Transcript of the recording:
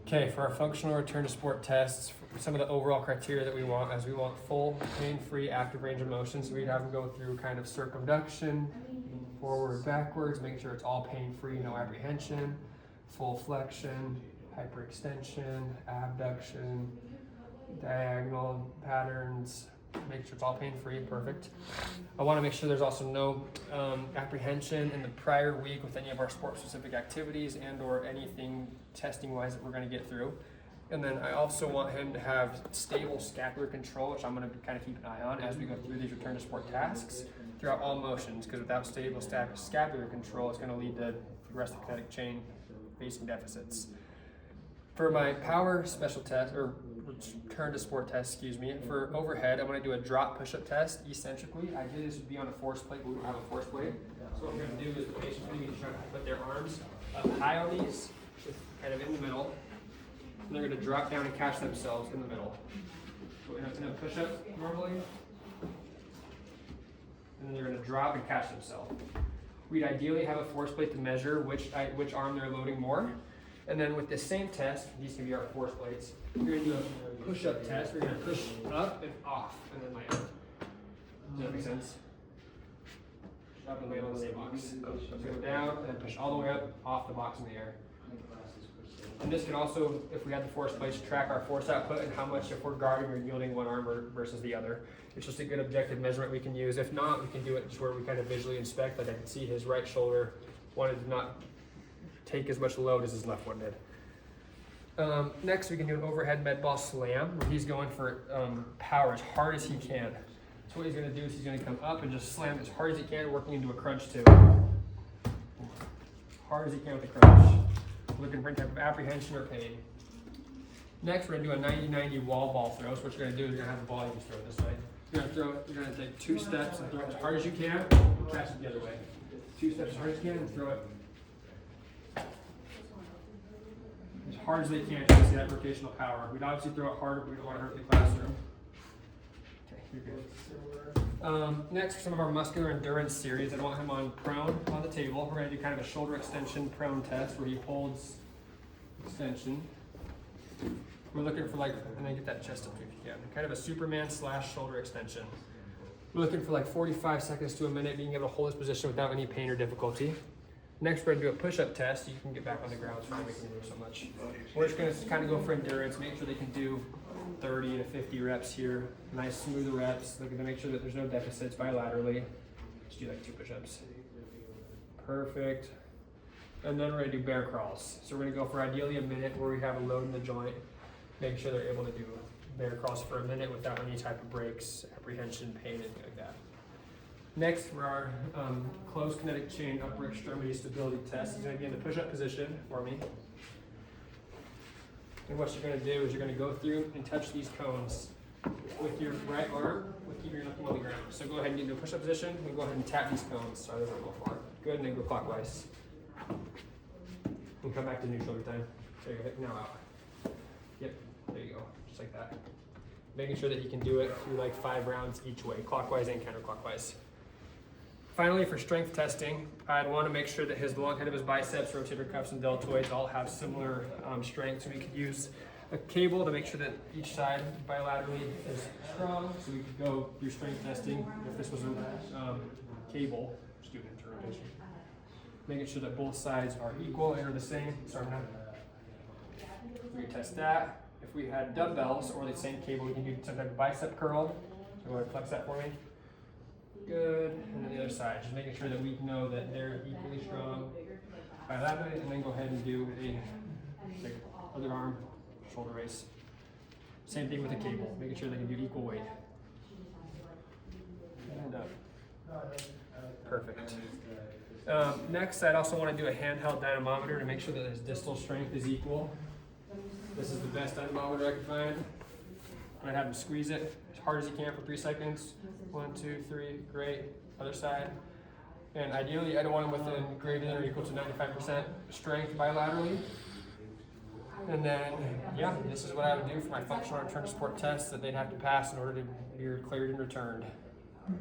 Okay, for our functional return to sport tests, some of the overall criteria that we want is we want full pain-free active range of motion. So we'd have them go through kind of circumduction, forward, backwards, making sure it's all pain-free, no apprehension, full flexion, hyperextension, abduction, diagonal patterns, make sure it's all pain-free, perfect. I want to make sure there's also no apprehension in the prior week with any of our sport-specific activities and or anything testing-wise that we're going to get through. And then I also want him to have stable scapular control, which I'm going to kind of keep an eye on as we go through these return to sport tasks throughout all motions, because without stable scapular control, it's going to lead to the rest of the kinetic chain facing deficits. For my power special test, or return to sport test, excuse me, for overhead, I'm going to do a drop push-up test eccentrically. Ideally, this would be on a force plate, but we don't have a force plate. So what we're going to do is the patient's going to be trying to put their arms up high on these, kind of in the middle. And they're going to drop down and catch themselves in the middle. So in a push-up normally. And then they're going to drop and catch themselves. We'd ideally have a force plate to measure which arm they're loading more. And then with this same test, these can be our force plates. We're going to do a push-up test. We're going to push up and off, and then like, does that make sense? Up and land on the same box. So go down and then push all the way up, off the box in the air. And this can also, if we had the force plates, track our force output and how much if we're guarding or yielding one arm versus the other. It's just a good objective measurement we can use. If not, we can do it just where we kind of visually inspect. Like I can see his right shoulder wanted to not take as much load as his left one did. Next, we can do an overhead med ball slam, where he's going for power as hard as he can. So what he's going to do is he's going to come up and just slam as hard as he can, working into a crunch too. Hard as he can with the crunch. Looking for any type of apprehension or pain. Next, we're going to do a 90-90 wall ball throw. So what you're going to do is you're going to have the ball, you just throw it this way. You're going to take 2 steps and throw it as hard as you can, and catch it the other way. 2 steps as hard as you can and throw it as hard as they can to see that rotational power. We'd obviously throw it harder, but we don't want to hurt the classroom. Okay, you're good. Next, for some of our muscular endurance series, I want him on prone on the table. We're going to do kind of a shoulder extension prone test where he holds extension. We're looking for and then get that chest up if you can. Kind of a Superman / shoulder extension. We're looking for 45 seconds to a minute, being able to hold this position without any pain or difficulty. Next, we're going to do a push-up test. You can get back on the ground so we can move so much. We're just going to kind of go for endurance, make sure they can do 30 to 50 reps here. Nice smooth reps. Looking to make sure that there's no deficits bilaterally. Just do 2 push-ups. Perfect. And then we're going to do bear crawls. So we're going to go for ideally a minute where we have a load in the joint. Make sure they're able to do bear crawls for a minute without any type of breaks, apprehension, pain, anything like that. Next, for our closed kinetic chain upper extremity stability test, he's going to be in the push-up position for me. And what you're going to do is you're going to go through and touch these cones with your right arm, with keeping your left arm on the ground. So go ahead and get into a push-up position, and go ahead and tap these cones. Sorry, those don't go far. Good, and then go clockwise. And come back to neutral every time. There you go, now out. Yep, there you go, just like that. Making sure that you can do it through 5 rounds each way, clockwise and counterclockwise. Finally, for strength testing, I'd want to make sure that the long head of his biceps, rotator cuffs, and deltoids all have similar strength. So we could use a cable to make sure that each side bilaterally is strong. So we could go through strength testing if this was a cable, student rotation. Making sure that both sides are equal and are the same. Sorry, we could test that. If we had dumbbells or the same cable, we can do some type of bicep curl. So go ahead and flex that for me. Good, and then the other side, just making sure that we know that they're equally strong bilaterally, and then go ahead and do a other arm shoulder raise. Same thing with the cable, making sure they can do equal weight. And up. Perfect. Next, I'd also want to do a handheld dynamometer to make sure that his distal strength is equal. This is the best dynamometer I could find. I'd have him squeeze it as hard as he can for 3 seconds. 1, 2, 3, great. Other side. And ideally, I don't want him within greater than or equal to 95% strength bilaterally. And then, this is what I would do for my functional return to sport test that they'd have to pass in order to be cleared and returned.